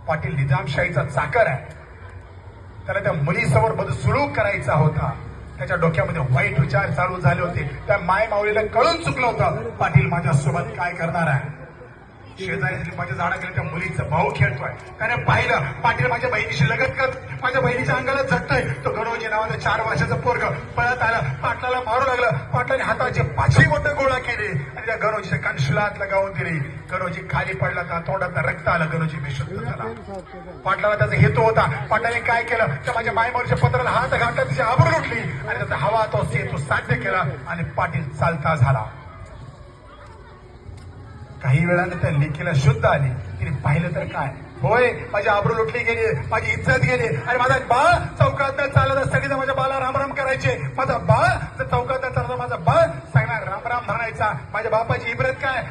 पाटील निजामशाहीचा चाकर आहे. त्याला त्या मुलीसमोर बदसुलूक करायचा होता. त्याच्या डोक्यामध्ये वाईट विचार चालू झाले होते. त्या माय माऊलीला कळून चुकलं होतं पाटील माझ्यासोबत काय करणार आहे. शेजारी माझ्या झाडा गेले त्या मुलीचं भाऊ खेळतोय. त्याने पाहिलं पाटील माझ्या बहिणीशी लगत करत माझ्या बहिणीच्या अंगाला झटतोय. तो गणोजी नावाचा 4 वर्षाचं पोरग पळत आला. पाटलाला मारू लागलं. पाटलाने हाताची 5ही बोटं गोळा केली आणि त्या गणोजीच्या कणशिलात लगावून दिली. गणोजी खाली पडला. तर तोंडात रक्त आलं. गणोजी बेशुद्ध झाला. पाटलाला त्याचा हेतू होता. पाटलाने काय केलं तर माझ्या मायमाऊलीच्या पत्राला हात घातला. तिची आबरू लुटली आणि त्याचा हवा तो हेतू साध्य केला आणि पाटील चालता झाला. काही वेळाने त्या लेकीला शुद्ध आली. तिने पाहिलं तर काय होय माझी आबरू लुटली गेली. माझी इज्जत गेली आणि माझा बाळ चौकात चालत सगळी माझ्या बाला रामराम करायचे. माझा बाळ जर चौकात चालत माझा बाळ सगळ्यांना रामराम म्हणायचा. माझ्या बापाची इब्रत काय